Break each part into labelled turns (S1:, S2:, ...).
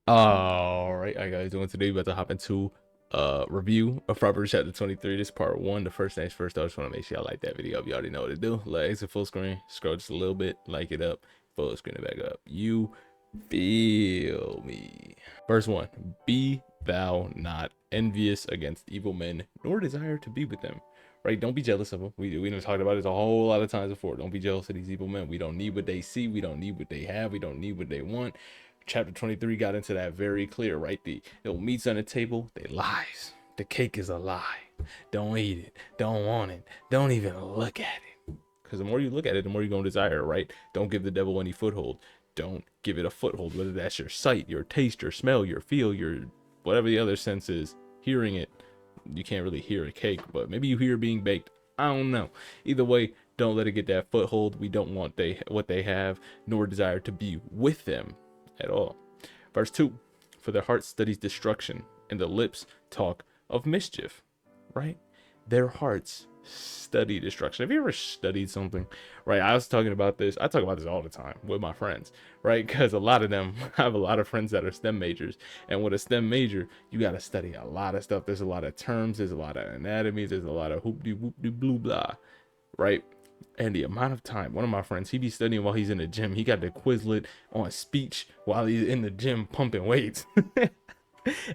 S1: All right, how you guys doing today? We're about to hop into review of Proverbs chapter 23. This is part one. The first things first, I just want to make sure y'all like that video. If you already know what to do, like exit full screen, scroll just a little bit, like it up, full screen it back up. You feel me? Verse one: Be thou not envious against evil men, nor desire to be with them. Right? Don't be jealous of them. We done talked about this a whole lot of times before. Don't be jealous of these evil men. We don't need what they see. We don't need what they have. We don't need what they want. Chapter 23 got into that very clear, right? The meat's on the table, they lies. The cake is a lie. Don't eat it. Don't want it. Don't even look at it. Because the more you look at it, the more you're going to desire it, right? Don't give the devil any foothold. Don't give it a foothold, whether that's your sight, your taste, your smell, your feel, your whatever the other sense is. Hearing it, you can't really hear a cake, but maybe you hear being baked. I don't know. Either way, don't let it get that foothold. We don't want what they have, nor desire to be with them at all. Verse 2: For their heart studies destruction, and the lips talk of mischief. Right? Their hearts study destruction. Have you ever studied something? Right? I was talking about this. I talk about this all the time with my friends, right? Because a lot of them, I have a lot of friends that are STEM majors. And with a STEM major, you got to study a lot of stuff. There's a lot of terms, there's a lot of anatomy, there's a lot of hoop-de-whoop-de-blue blah, right? And the amount of time, one of my friends, he be studying while he's in the gym. He got the Quizlet on speech while he's in the gym pumping weights.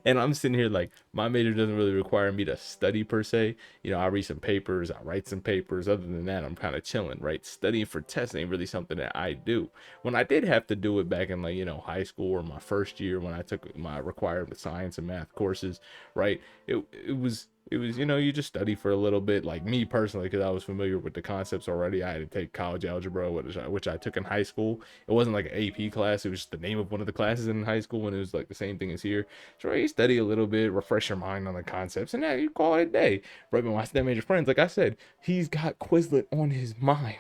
S1: And I'm sitting here like, my major doesn't really require me to study per se. You know, I read some papers, I write some papers. Other than that, I'm kind of chilling, right? Studying for tests ain't really something that I do. When I did have to do it back in, like, you know, high school or my first year when I took my required science and math courses, right? It was, you know, you just study for a little bit. Like me personally, because I was familiar with the concepts already. I had to take college algebra, which I took in high school. It wasn't like an AP class. It was just the name of one of the classes in high school, and it was like the same thing as here. So right, you study a little bit, refresh your mind on the concepts, and now you call it a day. Right, but my STEM major friends, like I said, he's got Quizlet on his mind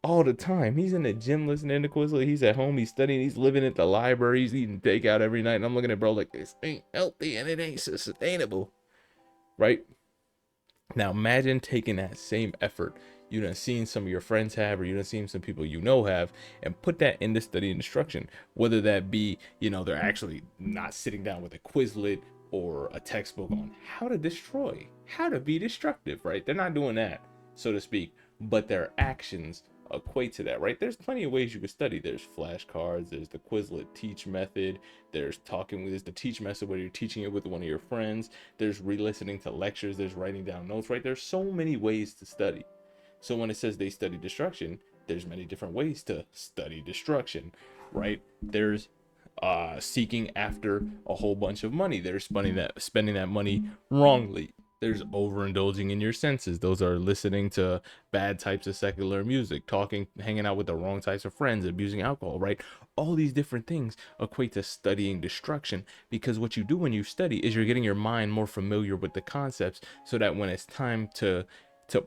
S1: all the time. He's in the gym listening to Quizlet. He's at home. He's studying. He's living at the library. He's eating takeout every night. And I'm looking at bro like, this ain't healthy and it ain't sustainable. Right? Now imagine taking that same effort you done seen some of your friends have, or you done seen some people you know have, and put that into study and instruction. Whether that be, you know, they're actually not sitting down with a Quizlet or a textbook on how to destroy, how to be destructive, right? They're not doing that, so to speak, but their actions equate to that, right? There's plenty of ways you can study. There's flashcards, there's the Quizlet teach method, there's the teach method where you're teaching it with one of your friends, there's re-listening to lectures, there's writing down notes, right? There's so many ways to study. So when it says they study destruction, there's many different ways to study destruction, right? There's seeking after a whole bunch of money. They're spending that money wrongly. There's overindulging in your senses. Those are listening to bad types of secular music, talking, hanging out with the wrong types of friends, abusing alcohol, right? All these different things equate to studying destruction, because what you do when you study is you're getting your mind more familiar with the concepts, so that when it's time to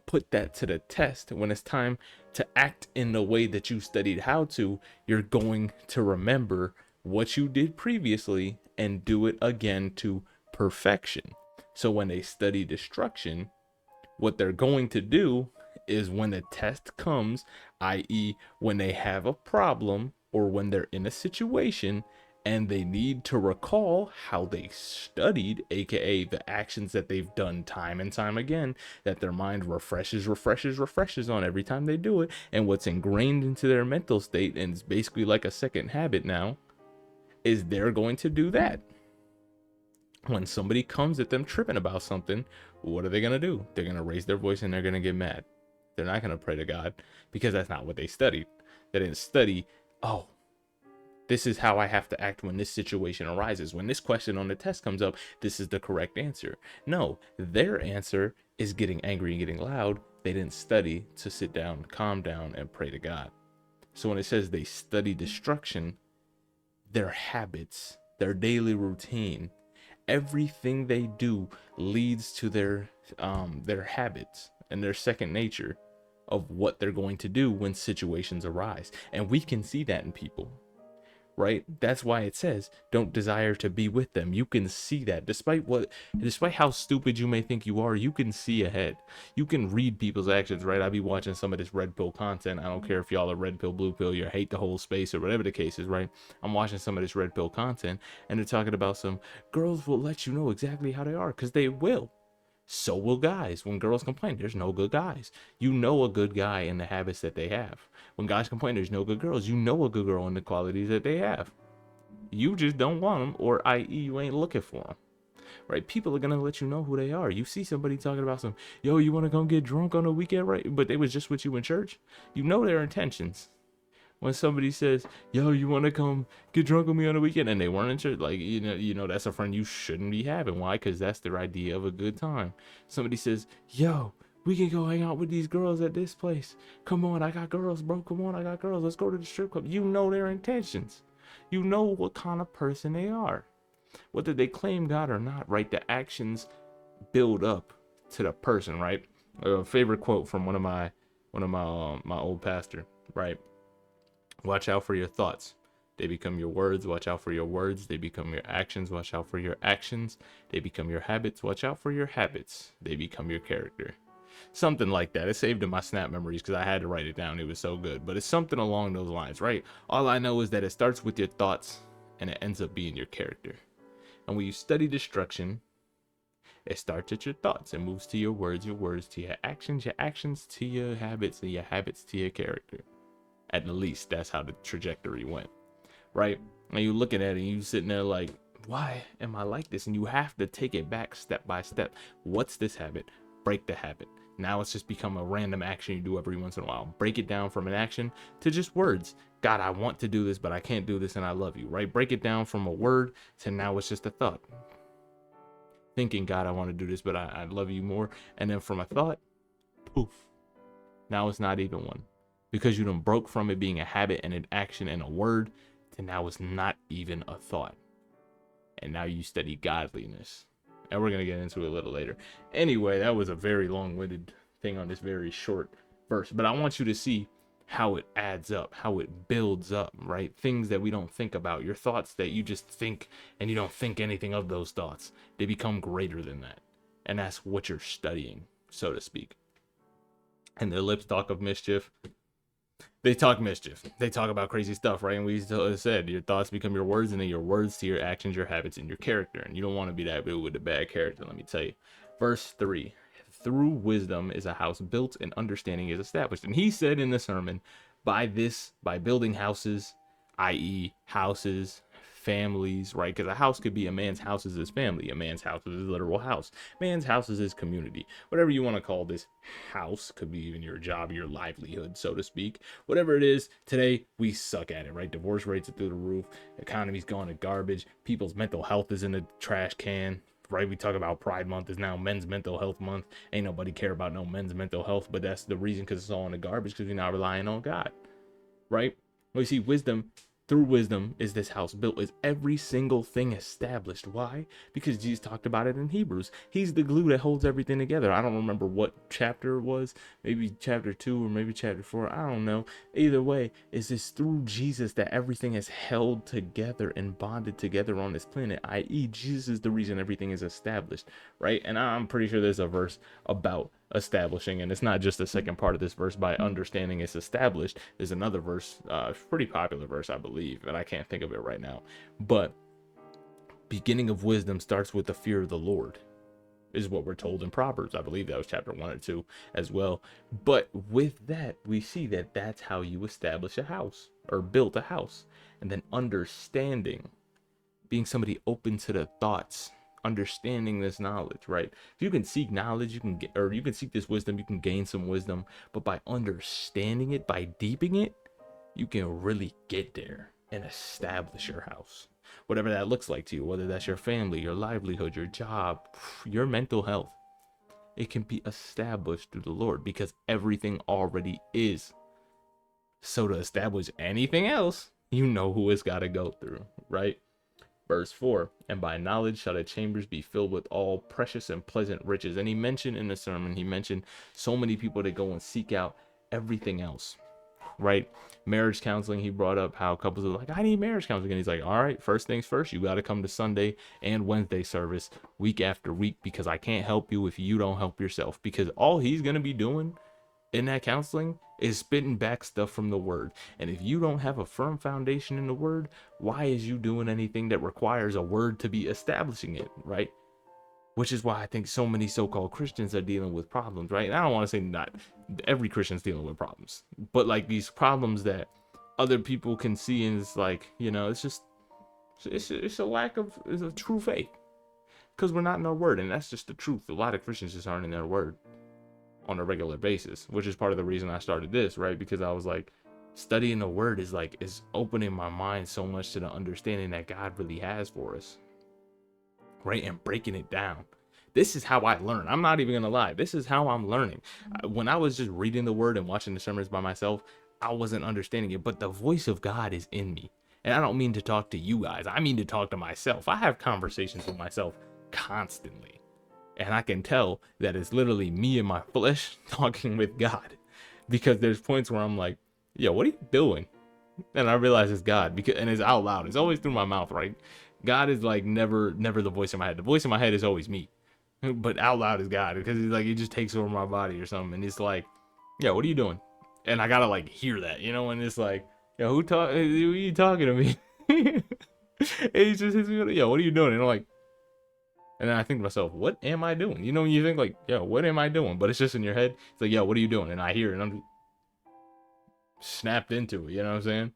S1: put that to the test, when it's time to act in the way that you studied how to, you're going to remember what you did previously and do it again to perfection. So when they study destruction, what they're going to do is when the test comes, i.e., when they have a problem or when they're in a situation and they need to recall how they studied, aka the actions that they've done time and time again, that their mind refreshes on every time they do it, and what's ingrained into their mental state, and it's basically like a second habit now, is they're going to do that. When somebody comes at them tripping about something, what are they going to do? They're going to raise their voice and they're going to get mad. They're not going to pray to God, because that's not what they studied. They didn't study, oh, this is how I have to act when this situation arises. When this question on the test comes up, this is the correct answer. No, their answer is getting angry and getting loud. They didn't study to sit down, calm down, and pray to God. So when it says they study destruction, their habits, their daily routine, everything they do leads to their habits and their second nature of what they're going to do when situations arise. And we can see that in people. right? That's why it says don't desire to be with them. You can see that despite how stupid you may think you are, you can see ahead. You can read people's actions, right? I be watching some of this red pill content. I don't care if y'all are red pill, blue pill, you hate the whole space or whatever the case is, right? I'm watching some of this red pill content and they're talking about some girls will let you know exactly how they are, because they will. So will guys. When girls complain, there's no good guys. You know a good guy in the habits that they have. When guys complain, there's no good girls. You know a good girl in the qualities that they have. You just don't want them, or i.e. you ain't looking for them. Right? People are gonna let you know who they are. You see somebody talking about some, yo, you wanna come get drunk on the weekend, right? But they was just with you in church. You know their intentions. When somebody says, yo, you want to come get drunk with me on the weekend, and they weren't in church, like, you know that's a friend you shouldn't be having. Why? Because that's their idea of a good time. Somebody says, yo, we can go hang out with these girls at this place. Come on, I got girls, bro. Come on, I got girls. Let's go to the strip club. You know their intentions. You know what kind of person they are. Whether they claim God or not, right? The actions build up to the person, right? A favorite quote from one of my my old pastor, right? Watch out for your thoughts. They become your words. Watch out for your words. They become your actions. Watch out for your actions. They become your habits. Watch out for your habits. They become your character. Something like that. It saved in my snap memories because I had to write it down. It was so good. But it's something along those lines, right? All I know is that it starts with your thoughts and it ends up being your character. And when you study destruction, it starts at your thoughts and moves to your words to your actions to your habits, and your habits to your character. At the least, that's how the trajectory went, right? And you looking at it and you sitting there like, why am I like this? And you have to take it back step by step. What's this habit? Break the habit. Now it's just become a random action you do every once in a while. Break it down from an action to just words. God, I want to do this, but I can't do this, and I love you, right? Break it down from a word to now it's just a thought. Thinking, God, I want to do this, but I love you more. And then from a thought, poof. Now it's not even one. Because you done broke from it being a habit and an action and a word to now it's not even a thought. And now you study godliness. And we're going to get into it a little later. Anyway, that was a very long-winded thing on this very short verse. But I want you to see how it adds up, how it builds up, right? Things that we don't think about. Your thoughts that you just think and you don't think anything of those thoughts. They become greater than that. And that's what you're studying, so to speak. And their lips talk of mischief. They talk mischief. They talk about crazy stuff, right? And we said your thoughts become your words, and then your words to your actions, your habits, and your character. And you don't want to be that with a bad character, let me tell you. Verse 3. Through wisdom is a house built and understanding is established. And he said in the sermon, by building houses, i.e. houses, families, right? Because a house could be, a man's house is his family. A man's house is his literal house. Man's house is his community. Whatever you want to call this house, could be even your job, your livelihood, so to speak. Whatever it is, today we suck at it, right? Divorce rates are through the roof. Economy's gone to garbage. People's mental health is in the trash can. Right, we talk about Pride Month is now Men's Mental Health Month. Ain't nobody care about no men's mental health, but that's the reason, because it's all in the garbage, because we're not relying on God, right? We see wisdom. Through wisdom is this house built, is every single thing established. Why? Because Jesus talked about it in Hebrews. He's the glue that holds everything together. I don't remember what chapter it was, maybe chapter 2 or maybe chapter 4. I don't know. Either way, it's this through Jesus that everything is held together and bonded together on this planet, i.e. Jesus is the reason everything is established, right? And I'm pretty sure there's a verse about establishing, and it's not just the second part of this verse, by understanding it's established. There's another verse, pretty popular verse, I believe, but I can't think of it right now. But beginning of wisdom starts with the fear of the Lord, is what we're told in Proverbs. I believe that was chapter 1 or 2 as well. But with that, we see that that's how you establish a house, or build a house. And then understanding, being somebody open to the thoughts, understanding this knowledge, right? If you can seek knowledge, you can get, or you can seek this wisdom, you can gain some wisdom. But by understanding it, by deeping it, you can really get there and establish your house, whatever that looks like to you, whether that's your family, your livelihood, your job, your mental health. It can be established through the Lord, because everything already is. So to establish anything else, you know who it's got to go through, right? Verse 4, and by knowledge shall the chambers be filled with all precious and pleasant riches. And he mentioned in the sermon, he mentioned so many people that go and seek out everything else. right? Marriage counseling, he brought up how couples are like, I need marriage counseling. And he's like, all right, first things first, you got to come to Sunday and Wednesday service week after week, because I can't help you if you don't help yourself. Because all he's going to be doing in that counseling is spitting back stuff from the word. And if you don't have a firm foundation in the word, why is you doing anything that requires a word to be establishing it, right? Which is why I think so many so-called Christians are dealing with problems, right? And I don't want to say not every Christian's dealing with problems, but like these problems that other people can see, and it's like, you know, it's just it's a lack of, it's a true faith, because we're not in our word. And that's just the truth. A lot of Christians just aren't in their word on a regular basis, which is part of the reason I started this, right? Because I was like, studying the word is opening my mind so much to the understanding that God really has for us, right? And breaking it down. This is how I learn. I'm not even gonna lie, this is how I'm learning. When I was just reading the word and watching the sermons by myself, I wasn't understanding it, but the voice of God is in me. And I don't mean to talk to you guys, I mean to talk to myself. I have conversations with myself constantly, and I can tell that it's literally me and my flesh talking with God, because there's points where I'm like, yo, what are you doing? And I realize it's God, because, and it's out loud. It's always through my mouth, right? God is like never the voice in my head. The voice in my head is always me, but out loud is God, because he's like, he just takes over my body or something, and it's like, yeah, what are you doing? And I gotta like hear that, you know, and it's like, yo, who are you talking to me? And he's just hits me, yo, what are you doing? And I'm like, and then I think to myself, what am I doing? You know, when you think like, yo, what am I doing? But it's just in your head. It's like, yo, what are you doing? And I hear it, and I'm snapped into it. You know what I'm saying?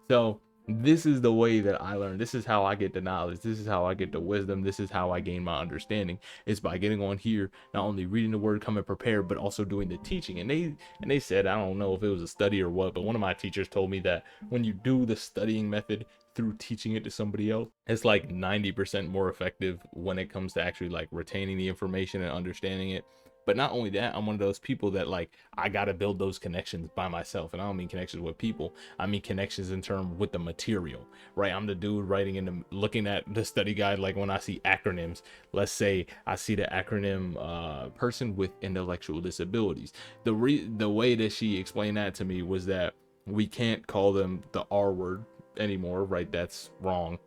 S1: So this is the way that I learn. This is how I get the knowledge. This is how I get the wisdom. This is how I gain my understanding. It's by getting on here, not only reading the word, coming prepared, but also doing the teaching. And they said, I don't know if it was a study or what, but one of my teachers told me that when you do the studying method through teaching it to somebody else, it's like 90% more effective when it comes to actually like retaining the information and understanding it. But not only that, I'm one of those people that like, I gotta build those connections by myself. And I don't mean connections with people, I mean connections in terms with the material, right? I'm the dude writing in the, looking at the study guide. Like when I see acronyms, let's say I see the acronym person with intellectual disabilities, the way that she explained that to me was that we can't call them the R word anymore, right? That's wrong.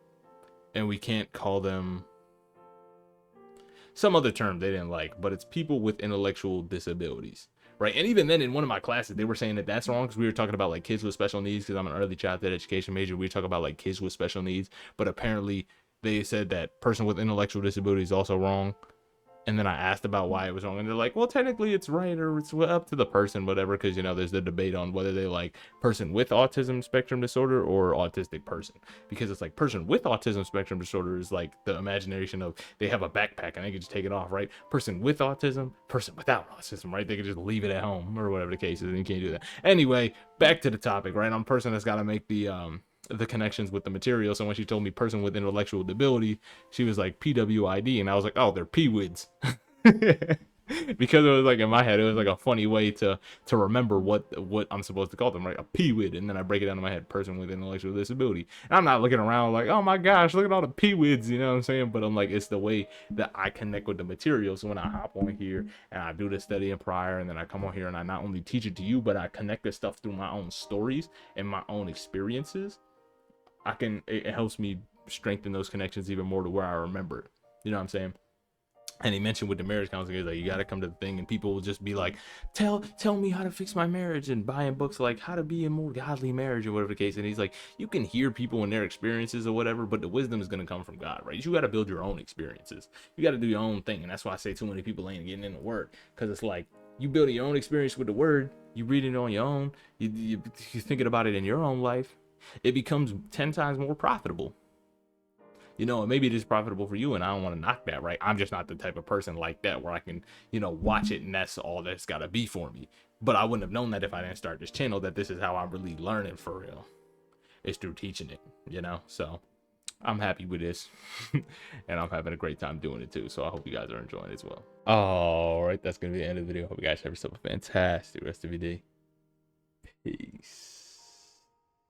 S1: And we can't call them some other term they didn't like, but it's people with intellectual disabilities, right? And even then, in one of my classes, they were saying that that's wrong, because we were talking about like kids with special needs, because I'm an early childhood education major. We talk about like kids with special needs, but apparently they said that person with intellectual disability is also wrong. And then I asked about why it was wrong, and they're like, well, technically it's right, or it's up to the person, whatever, because, you know, there's the debate on whether they like person with autism spectrum disorder or autistic person, because it's like person with autism spectrum disorder is like the imagination of they have a backpack and they can just take it off, right? Person with autism, person without autism, right? They can just leave it at home or whatever the case is, and you can't do that. Anyway, back to the topic, right? I'm a person that's got to make the connections with the material. So when she told me person with intellectual disability, she was like PWID, and I was like, oh, they're P-WIDs. Because it was like, in my head, it was like a funny way to remember what I'm supposed to call them, right? A P-WID. And then I break it down in my head, person with intellectual disability. And I'm not looking around like, oh my gosh, look at all the P-WIDs, you know what I'm saying? But I'm like, it's the way that I connect with the material. So when I hop on here and I do the study in prior, and then I come on here and I not only teach it to you, but I connect this stuff through my own stories and my own experiences, it helps me strengthen those connections even more to where I remember it. You know what I'm saying? And he mentioned with the marriage counseling, he's like, you got to come to the thing, and people will just be like, tell me how to fix my marriage, and buying books like how to be a more godly marriage or whatever the case. And he's like, you can hear people and their experiences or whatever, but the wisdom is going to come from God, right? You got to build your own experiences. You got to do your own thing. And that's why I say too many people ain't getting in the word, because it's like, you building your own experience with the word, you read it on your own, you're thinking about it in your own life, it becomes 10 times more profitable. You know, and maybe it is profitable for you, and I don't want to knock that, right? I'm just not the type of person like that where I can, you know, watch it and that's all that's got to be for me. But I wouldn't have known that if I didn't start this channel, that this is how I'm really learning for real. It's through teaching it, you know? So I'm happy with this, and I'm having a great time doing it too. So I hope you guys are enjoying it as well. All right, that's going to be the end of the video. Hope you guys have yourself a fantastic rest of your day. Peace.